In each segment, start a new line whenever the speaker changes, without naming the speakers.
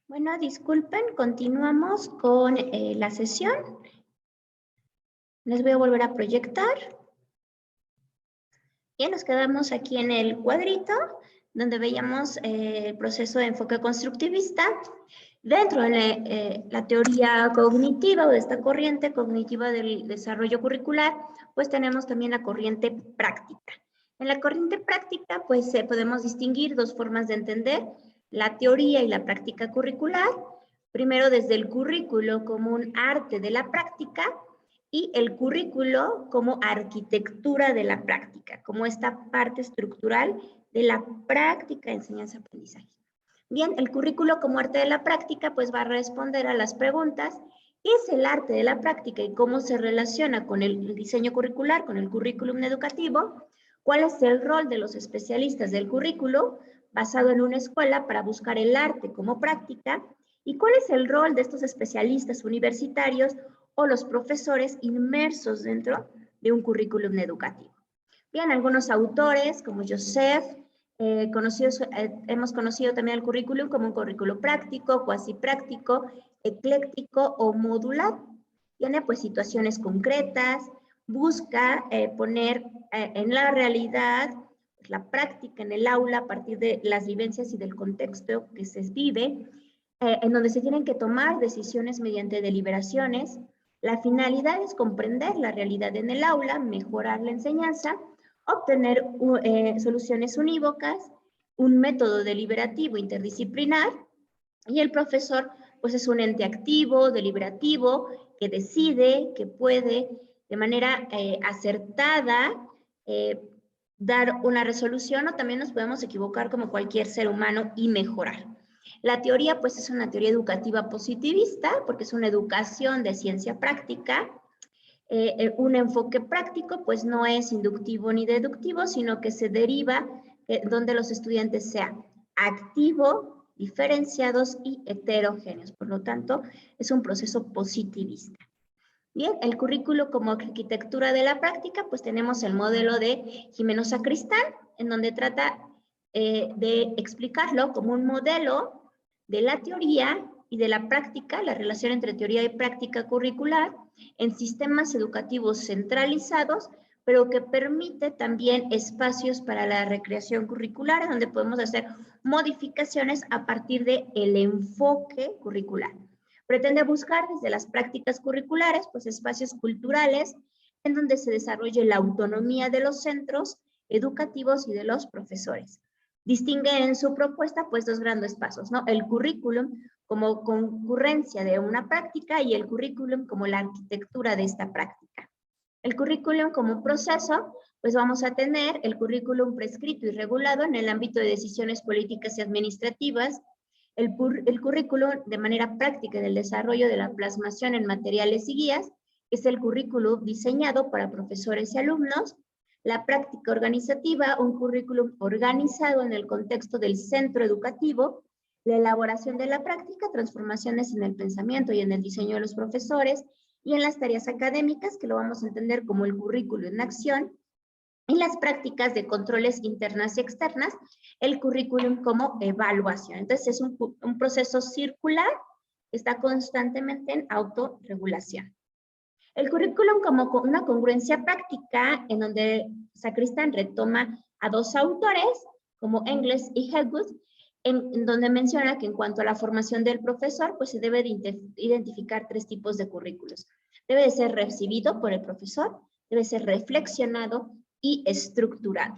Bueno, disculpen, continuamos con la sesión. Les voy a volver a proyectar. Bien, nos quedamos aquí en el cuadrito donde veíamos el proceso de enfoque constructivista. Dentro de la teoría cognitiva o de esta corriente cognitiva del desarrollo curricular, pues tenemos también la corriente práctica. En la corriente práctica, pues podemos distinguir dos formas de entender la teoría y la práctica curricular. Primero, desde el currículo como un arte de la práctica y el currículo como arquitectura de la práctica, como esta parte estructural de la práctica de enseñanza-aprendizaje. Bien, el currículo como arte de la práctica pues va a responder a las preguntas: ¿qué es el arte de la práctica y cómo se relaciona con el diseño curricular, con el currículum educativo? ¿Cuál es el rol de los especialistas del currículo basado en una escuela para buscar el arte como práctica? ¿Y cuál es el rol de estos especialistas universitarios o los profesores inmersos dentro de un currículum educativo? Bien, algunos autores como Joseph, hemos conocido también el currículum como un currículo práctico, cuasi práctico, ecléctico o modular. Tiene pues situaciones concretas, busca poner en la realidad la práctica en el aula a partir de las vivencias y del contexto que se vive, en donde se tienen que tomar decisiones mediante deliberaciones. La finalidad es comprender la realidad en el aula, mejorar la enseñanza, obtener soluciones unívocas, un método deliberativo interdisciplinar, y el profesor pues es un ente activo, deliberativo, que decide, que puede de manera acertada dar una resolución, o también nos podemos equivocar como cualquier ser humano y mejorar. La teoría pues es una teoría educativa positivista porque es una educación de ciencia práctica. Un enfoque práctico pues no es inductivo ni deductivo, sino que se deriva donde los estudiantes sean activos, diferenciados y heterogéneos. Por lo tanto, es un proceso positivista. Bien, el currículo como arquitectura de la práctica, pues tenemos el modelo de Jimeno Sacristán, en donde trata de explicarlo como un modelo de la teoría y de la práctica, la relación entre teoría y práctica curricular en sistemas educativos centralizados, pero que permite también espacios para la recreación curricular, donde podemos hacer modificaciones a partir del enfoque curricular. Pretende buscar desde las prácticas curriculares, pues espacios culturales en donde se desarrolle la autonomía de los centros educativos y de los profesores. Distingue en su propuesta pues dos grandes pasos, ¿no? El currículum como concurrencia de una práctica y el currículum como la arquitectura de esta práctica. El currículum como proceso, pues vamos a tener el currículum prescrito y regulado en el ámbito de decisiones políticas y administrativas, el currículum de manera práctica del desarrollo de la plasmación en materiales y guías, que es el currículum diseñado para profesores y alumnos, la práctica organizativa, un currículum organizado en el contexto del centro educativo, la elaboración de la práctica, transformaciones en el pensamiento y en el diseño de los profesores, y en las tareas académicas, que lo vamos a entender como el currículo en acción, y las prácticas de controles internas y externas, el currículum como evaluación. Entonces es un proceso circular que está constantemente en autorregulación. El currículum como una congruencia práctica, en donde Sacristán retoma a dos autores, como Engels y Hegwood, en donde menciona que en cuanto a la formación del profesor, pues se debe de identificar tres tipos de currículos. Debe de ser recibido por el profesor, debe ser reflexionado y estructurado.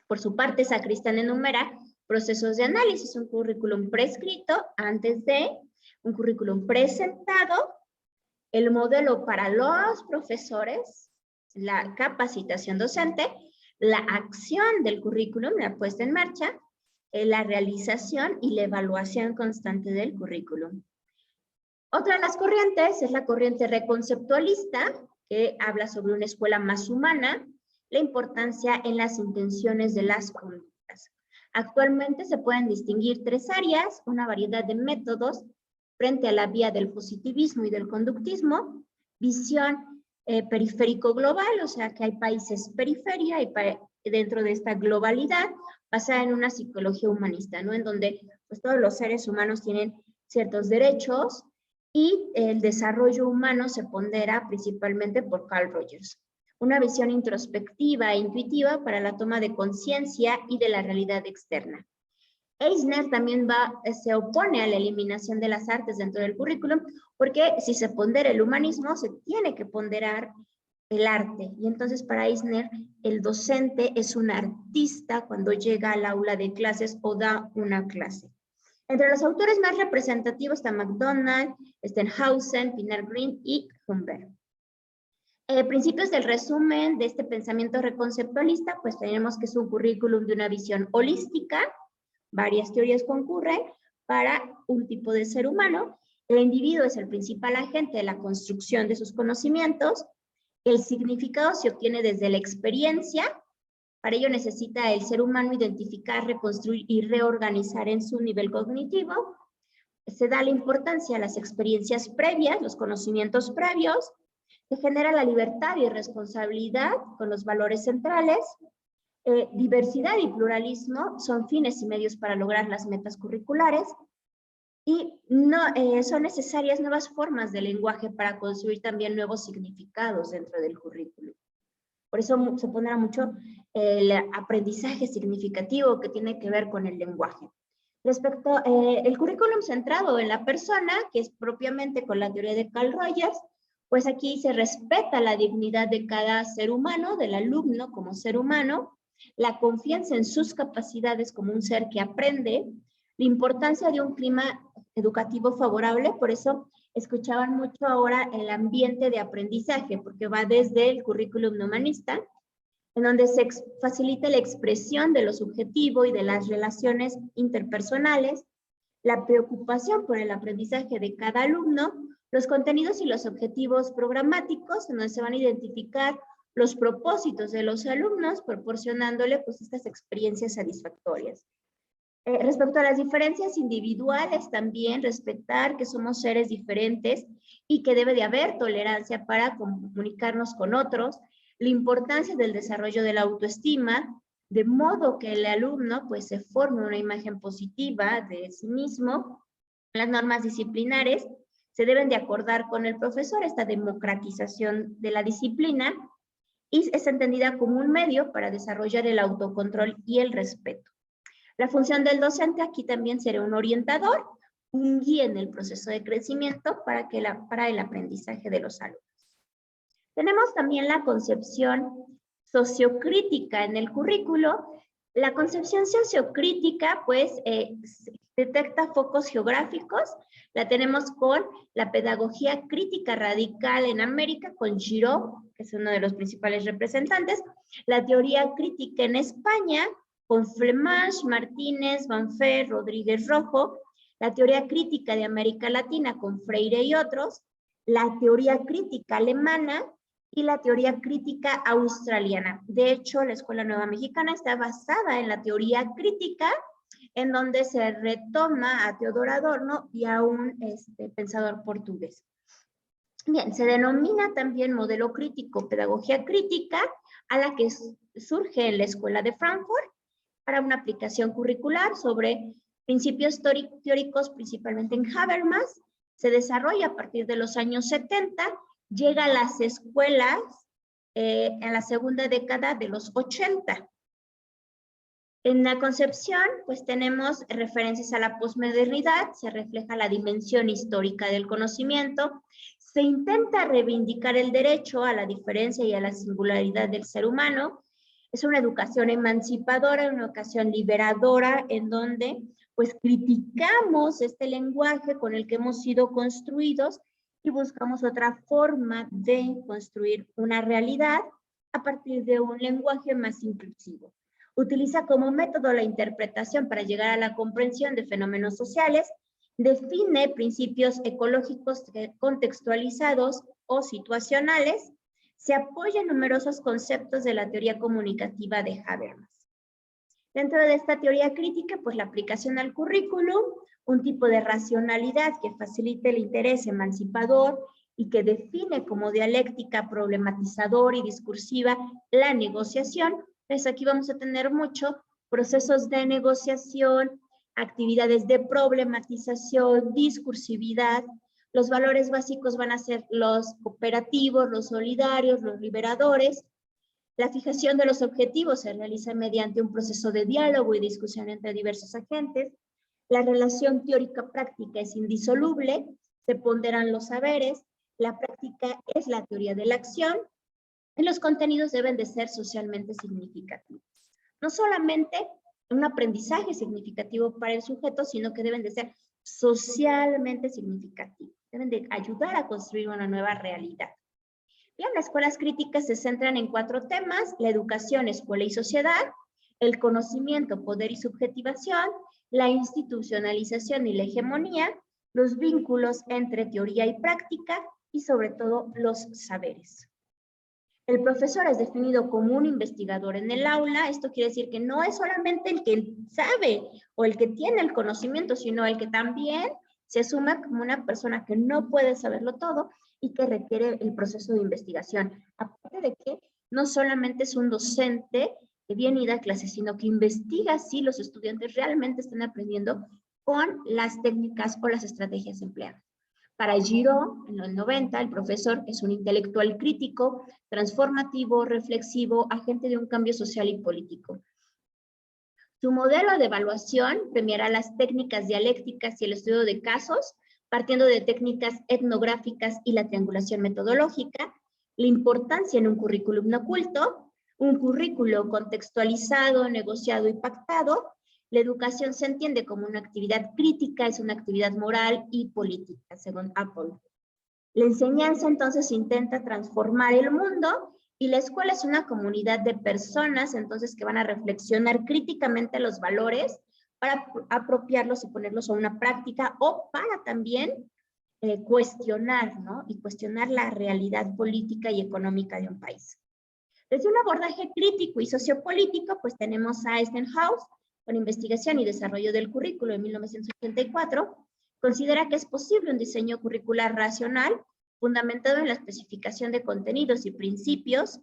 Por su parte, Sacristán enumera procesos de análisis, un currículum prescrito antes de, un currículum presentado, el modelo para los profesores, la capacitación docente, la acción del currículum, la puesta en marcha, la realización y la evaluación constante del currículum. Otra de las corrientes es la corriente reconceptualista, que habla sobre una escuela más humana, la importancia en las intenciones de las conductas. Actualmente se pueden distinguir tres áreas, una variedad de métodos frente a la vía del positivismo y del conductismo, visión periférico global, o sea que hay países periferia y dentro de esta globalidad basada en una psicología humanista, ¿no? En donde pues todos los seres humanos tienen ciertos derechos y el desarrollo humano se pondera principalmente por Carl Rogers. Una visión introspectiva e intuitiva para la toma de conciencia y de la realidad externa. Eisner también se opone a la eliminación de las artes dentro del currículum, porque si se pondera el humanismo, se tiene que ponderar el arte. Y entonces para Eisner, el docente es un artista cuando llega al aula de clases o da una clase. Entre los autores más representativos está MacDonald, Stenhausen, Pinar Green y Humbert. Principios del resumen de este pensamiento reconceptualista, pues tenemos que es un currículum de una visión holística, varias teorías concurren para un tipo de ser humano. El individuo es el principal agente de la construcción de sus conocimientos. El significado se obtiene desde la experiencia. Para ello necesita el ser humano identificar, reconstruir y reorganizar en su nivel cognitivo. Se da la importancia a las experiencias previas, los conocimientos previos. Se genera la libertad y responsabilidad con los valores centrales. Diversidad y pluralismo son fines y medios para lograr las metas curriculares y son necesarias nuevas formas de lenguaje para construir también nuevos significados dentro del currículum. Por eso se pondrá mucho el aprendizaje significativo que tiene que ver con el lenguaje. Respecto al currículum centrado en la persona, que es propiamente con la teoría de Carl Rogers, pues aquí se respeta la dignidad de cada ser humano, del alumno como ser humano, la confianza en sus capacidades como un ser que aprende, la importancia de un clima educativo favorable, por eso escuchaban mucho ahora el ambiente de aprendizaje, porque va desde el currículum no humanista, en donde se facilita la expresión de lo subjetivo y de las relaciones interpersonales, la preocupación por el aprendizaje de cada alumno, los contenidos y los objetivos programáticos, en donde se van a identificar los propósitos de los alumnos, proporcionándole pues estas experiencias satisfactorias. Respecto a las diferencias individuales, también respetar que somos seres diferentes y que debe de haber tolerancia para comunicarnos con otros, la importancia del desarrollo de la autoestima, de modo que el alumno pues se forme una imagen positiva de sí mismo. Las normas disciplinares se deben de acordar con el profesor, esta democratización de la disciplina, y es entendida como un medio para desarrollar el autocontrol y el respeto. La función del docente aquí también será un orientador, un guía en el proceso de crecimiento para el aprendizaje de los alumnos. Tenemos también la concepción sociocrítica en el currículo. La concepción sociocrítica, pues, detecta focos geográficos. La tenemos con la pedagogía crítica radical en América, con Giraud, que es uno de los principales representantes. La teoría crítica en España, con Flemash, Martínez, Banfer, Rodríguez Rojo. La teoría crítica de América Latina, con Freire y otros. La teoría crítica alemana, y la teoría crítica australiana. De hecho, la Escuela Nueva Mexicana está basada en la teoría crítica, en donde se retoma a Teodoro Adorno y a un pensador portugués. Bien, se denomina también modelo crítico, pedagogía crítica, a la que surge en la Escuela de Frankfurt para una aplicación curricular sobre principios teóricos, principalmente en Habermas. Se desarrolla a partir de los años 70, llega a las escuelas en la segunda década de los 80. En la concepción, pues tenemos referencias a la posmodernidad, se refleja la dimensión histórica del conocimiento, se intenta reivindicar el derecho a la diferencia y a la singularidad del ser humano. Es una educación emancipadora, una educación liberadora, en donde pues criticamos este lenguaje con el que hemos sido construidos y buscamos otra forma de construir una realidad a partir de un lenguaje más inclusivo. Utiliza como método la interpretación para llegar a la comprensión de fenómenos sociales, define principios ecológicos contextualizados o situacionales, se apoya en numerosos conceptos de la teoría comunicativa de Habermas. Dentro de esta teoría crítica, pues la aplicación al currículum, un tipo de racionalidad que facilite el interés emancipador y que define como dialéctica, problematizador y discursiva la negociación. Pues aquí vamos a tener mucho procesos de negociación, actividades de problematización, discursividad. Los valores básicos van a ser los cooperativos, los solidarios, los liberadores. La fijación de los objetivos se realiza mediante un proceso de diálogo y discusión entre diversos agentes. La relación teórica-práctica es indisoluble, se ponderan los saberes, la práctica es la teoría de la acción, y los contenidos deben de ser socialmente significativos. No solamente un aprendizaje significativo para el sujeto, sino que deben de ser socialmente significativos. Deben de ayudar a construir una nueva realidad. Bien, las escuelas críticas se centran en 4 temas: la educación, escuela y sociedad, el conocimiento, poder y subjetivación, la institucionalización y la hegemonía, los vínculos entre teoría y práctica y sobre todo los saberes. El profesor es definido como un investigador en el aula. Esto quiere decir que no es solamente el que sabe o el que tiene el conocimiento, sino el que también se asume como una persona que no puede saberlo todo y que requiere el proceso de investigación. Aparte de que no solamente es un docente que viene y da clases, sino que investiga si los estudiantes realmente están aprendiendo con las técnicas o las estrategias empleadas. Para Giraud, en los 90, el profesor es un intelectual crítico, transformativo, reflexivo, agente de un cambio social y político. Su modelo de evaluación premiará las técnicas dialécticas y el estudio de casos, partiendo de técnicas etnográficas y la triangulación metodológica, la importancia en un currículum no oculto, un currículo contextualizado, negociado y pactado. La educación se entiende como una actividad crítica, es una actividad moral y política, según Apple. La enseñanza entonces intenta transformar el mundo y la escuela es una comunidad de personas entonces que van a reflexionar críticamente los valores para apropiarlos y ponerlos a una práctica o para también cuestionar, ¿no? Y cuestionar la realidad política y económica de un país. Desde un abordaje crítico y sociopolítico, pues tenemos a Eisenhower, con investigación y desarrollo del currículo en 1984, considera que es posible un diseño curricular racional fundamentado en la especificación de contenidos y principios,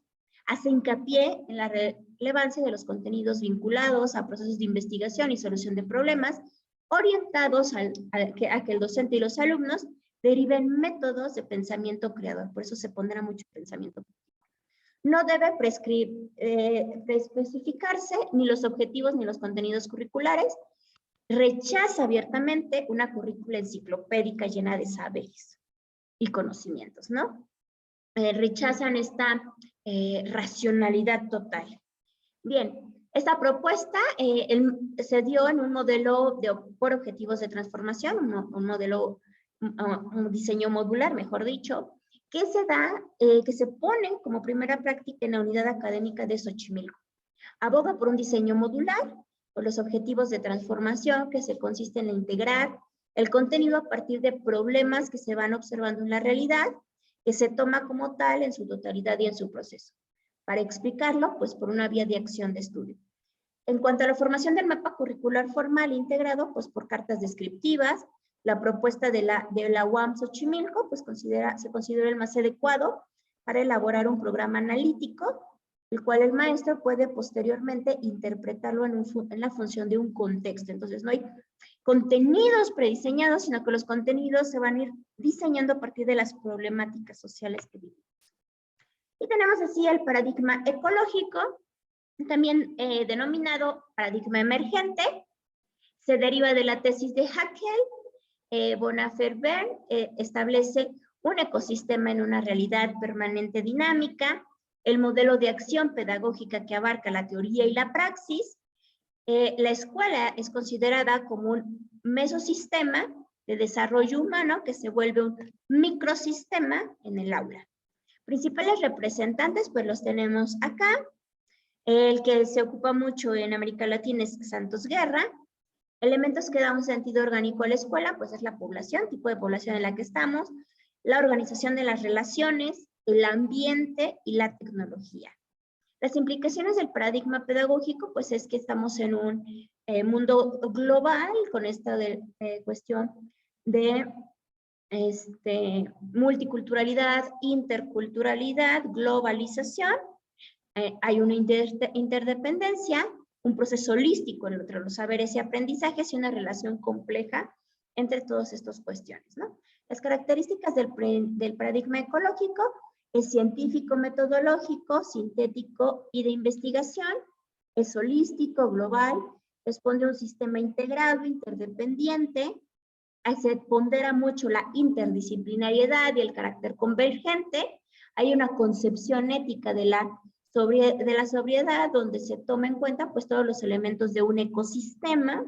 hace hincapié en la relevancia de los contenidos vinculados a procesos de investigación y solución de problemas, orientados a que el docente y los alumnos deriven métodos de pensamiento creador. Por eso se pondrá mucho pensamiento. No debe especificarse ni los objetivos ni los contenidos curriculares. Rechaza abiertamente una currícula enciclopédica llena de saberes y conocimientos, ¿no? Rechazan esta racionalidad total. Bien, esta propuesta se dio en un modelo por objetivos de transformación, un diseño modular, mejor dicho, que se da, que se pone como primera práctica en la unidad académica de Xochimilco. Aboga por un diseño modular, por los objetivos de transformación que se consiste en integrar el contenido a partir de problemas que se van observando en la realidad, que se toma como tal en su totalidad y en su proceso. Para explicarlo, pues por una vía de acción de estudio. En cuanto a la formación del mapa curricular formal integrado, pues por cartas descriptivas, la propuesta de la UAM Xochimilco pues se considera el más adecuado para elaborar un programa analítico, el cual el maestro puede posteriormente interpretarlo en la función de un contexto. Entonces no hay contenidos prediseñados, sino que los contenidos se van a ir diseñando a partir de las problemáticas sociales que vivimos. Y tenemos así el paradigma ecológico, también denominado paradigma emergente. Se deriva de la tesis de Haeckel. Bonhoeffer establece un ecosistema en una realidad permanente dinámica, el modelo de acción pedagógica que abarca la teoría y la praxis. La escuela es considerada como un mesosistema de desarrollo humano que se vuelve un microsistema en el aula. Principales representantes, pues los tenemos acá. El que se ocupa mucho en América Latina es Santos Guerra. Elementos que dan un sentido orgánico a la escuela, pues es la población, tipo de población en la que estamos, la organización de las relaciones, el ambiente y la tecnología. Las implicaciones del paradigma pedagógico, pues es que estamos en un mundo global con esta cuestión de multiculturalidad, interculturalidad, globalización. Hay una interdependencia un proceso holístico entre los saberes y aprendizajes y una relación compleja entre todas estas cuestiones, ¿no? Las características del paradigma ecológico es científico, metodológico, sintético y de investigación, es holístico, global, responde a un sistema integrado, interdependiente, se pondera mucho la interdisciplinariedad y el carácter convergente, hay una concepción ética de la sobriedad donde se toma en cuenta pues todos los elementos de un ecosistema,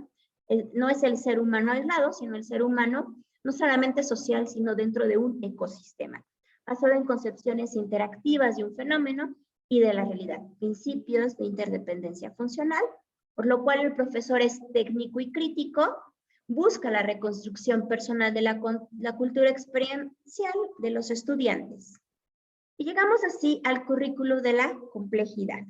no es el ser humano aislado, sino el ser humano no solamente social, sino dentro de un ecosistema, basado en concepciones interactivas de un fenómeno y de la realidad, principios de interdependencia funcional, por lo cual el profesor es técnico y crítico, busca la reconstrucción personal de la cultura experiencial de los estudiantes. Y llegamos así al currículo de la complejidad.